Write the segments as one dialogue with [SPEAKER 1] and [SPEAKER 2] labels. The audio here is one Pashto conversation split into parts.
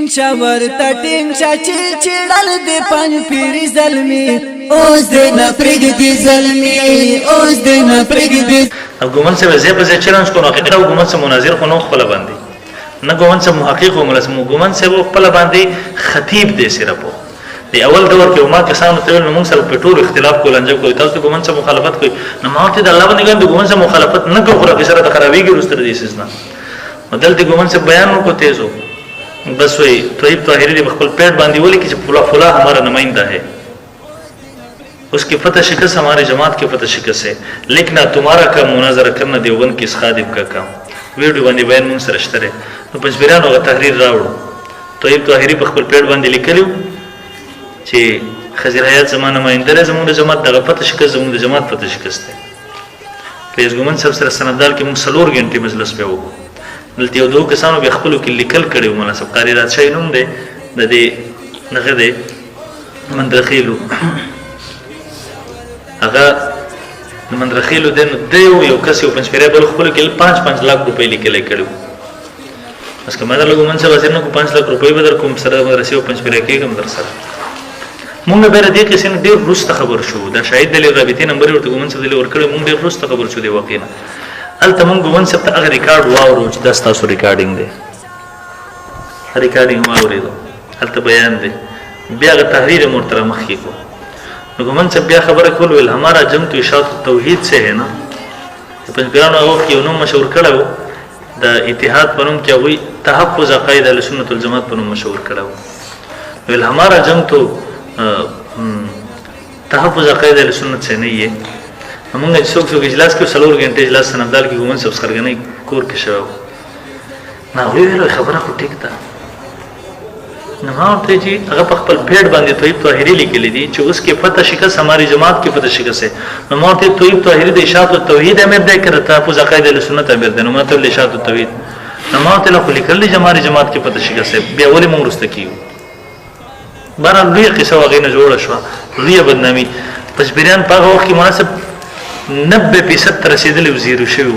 [SPEAKER 1] ټینګ شور تټینګ شچل چړل دی پنځ پیری زلمی اوس دې نه پرګ دی زلمی اوس دې نه پرګ دی
[SPEAKER 2] ګومن سے وزه په چیلنج کو حقیقت او ګومن سے مناظر خو نو خپل باندې نه ګومن سے محقق او ملزم ګومن سے خپل باندې خطیب دی صرف دی اول دور کې ما کسانو ته نو موږ سره په ټول اختلاف کول انجام کوي تاسو ګومن سے مخالفت کوي نو ماته د الله باندې ګند ګومن سے مخالفت نه کوو خو سره د خرابېږي رستر دي سيزنا بدلته ګومن سے بیان کو تیزو بس وही طيب طاهری نے خپل پیٹ باندې ولي کہ فلا فلا ہمارا نمائندہ ہے اس کی فتح شکست ہمارے جماعت کی فتح شکست ہے لیکن تمہارا کام مناظرہ کرنا دیوبند کی خادم کا کام ویډیو باندې بیان مون سره شته نو پنځبیرانو غو تحریر راوړو طيب طاهری په خپل پیټ باندې لیکلو چې خضر حیات زمانه مایندره زموږ جماعت دغه فتح شکست زموږ جماعت فتح شکست ہے پیس ګومن صاحب سره سندال کې مون سلور غنټه مجلس په وو دلته یو دوه کسانو به خپل کې لیکل کړي مناسب قاریرات شي نوم دی د دې نغه دی مندرخیلو هغه مندرخیلو د یو کس یو پنځپیره بل خپل کې 5 لک روپۍ لیکل کړي بس کومه درلو من څه وزن کو 5 لک روپۍ بدر کوم سره ورسیو پنځپیره کې کوم در سره مونږ به دې کې سن ډیر روسته خبر شو دا شاید د رابطې نمبر ورته کوم څه دلی ورکړي مونږ ډیر روسته خبر شو دی واقعا الته مونږ ګوند څه ته هغه ریکارډ واورو چې دا تاسو ریکارډینګ دی ریکارډینګ واورېدو الته بیان دی بیا غ تحریر محترم مخکې کو نو ګوند څه بیا خبره کول ول ہمارا جنگ تو اشاعت توحید سے ہے نا په بیان هغه کې نو مشهور کړو د اتحاد پنوم کې وي تحفظ عقاید اهل سنت والجماعت پنوم مشهور کړو ول ہمارا جنگ تو تحفظ عقاید اهل سنت سے نہیں ہے موږ چې څوک اجلاس کې سلور غنټه اجلاس سندال کې ګومن سب سرګنې کور کې شو نه ویلو خبره خو ټیک ده نه ما ته چې هغه په خپل پیټ باندې طيب طاهری لیکل دي چې اوس کې فتح شکست ہماری جماعت کی فتح شکست ہے نو ما ته طيب طاهری د اشاعت التوحید امر ده کړه تحفظ عقاید السنت امر ده نو ما ته اشاعت التوحید نو ما ته لیکل دي ہماری جماعت کی فتح شکست ہے بیا ولې موږ رسته کیو بهر لوی قصه واغې نه جوړه شو لوی بدنامي پس بیران په وخت کې مناسب 90% رسیدلی زیرو شو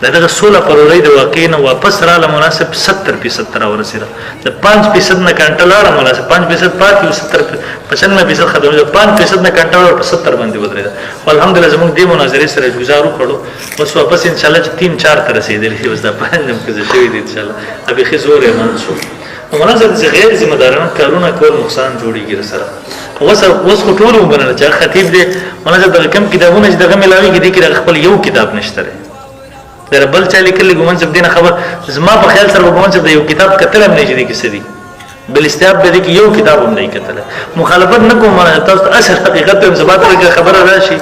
[SPEAKER 2] دغه 16% د واقع نه واپس را مناسب 70% را ورسیده د 5% نه کنټرول مناسب 5% پاتې 70 95% خدمت 5% نه کنټرول په 70 باندې ودرېده الحمدلله زموږ د مناظرې سره گزارو کړو اوس واپس ان شاء الله 3-4 ته رسیدلی اوس دا پنځم کې شوی دی ان شاء الله ابي خزور ایمان شو مناظر غیر ذمہ دارانه کارونه کول نقصان جوړیږي سره اوس خو ټول وبنل چې خطیب دې مناظر د کم کتابونه چې دغه ملاوي کې دي کې خپل یو کتاب نشته در بل چا لیکل ګومن صاحب دینه خبر زما په خیال سره ګومن صاحب د یو کتاب کتل هم نه دي کې سدي بل استیاب به دي کې یو کتاب هم نه کتل مخالفت نه کوم تاسو اصل حقیقت هم زبات خبر راشي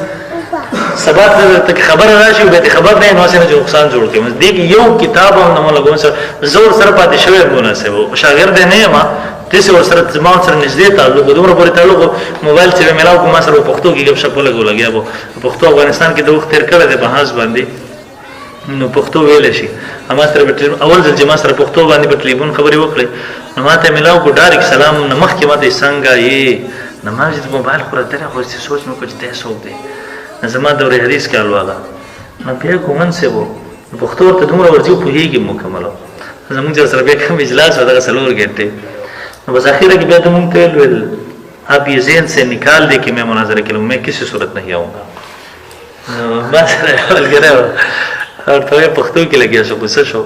[SPEAKER 2] سبات ته خبر راشي به خبر نه نو سره نقصان جوړ کوي دې کې یو کتاب هم نه لګون سره زور سره پاتې شوی مناسب شاګرد نه ما تاسو ور سره زمون سره نږدې تعلق دومره پورې تعلق موبایل چې ملاو کوم سره پښتو کې غو شپه لګیا وو پښتو افغانستان کې د وخت تیر کړه د بحث باندې نو پښتو ویل شي اما سره اول ځل جما سره پښتو باندې په ټلیفون خبرې وکړې نو ماته ملاو کو ډایرک سلام نمخ کې ماته څنګه یې نماز د موبایل پر تر خو څه سوچ نو کوم تاسو دې زما د حدیث کال والا نو بیا کومن څه وو پښتو ته دومره ورځو په هیګي مکمل زموږ سره به کوم اجلاس ودا سلور غټه बस आखिर की बात हम कल आप ये ज़हन से निकाल दे कि मैं मुनाज़रा के लिए मैं किसी सूरत नहीं आऊँगा बस और तो ये पख्तू के लगे शो गुस्सा शो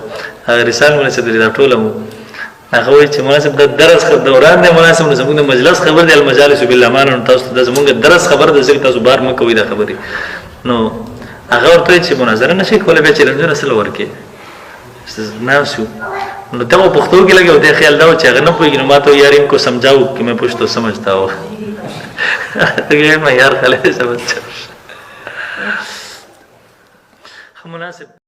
[SPEAKER 2] अगर रिसाल मुने से दरिदा टोला हूँ अखबार च मुनासिब दरस खबर दौरान ने मुनासिब ने ज़मून मजलिस खबर दे अलमजालिस बिल्लामान और ताज़ ज़मून दरस खबर दे ज़िक्र ताज़ बार में कोई दा खबरी नो अगर तो ये मुनाज़रा नशे खोले बेचे रंजो नस्ल वर्के नासु نو ته پښتو کې لګو ته خیال دا چې غنه پوي نو ماته یار ان کو समझाओ कि मैं कुछ तो समझता हूं मैं यार خاله समझ مناسب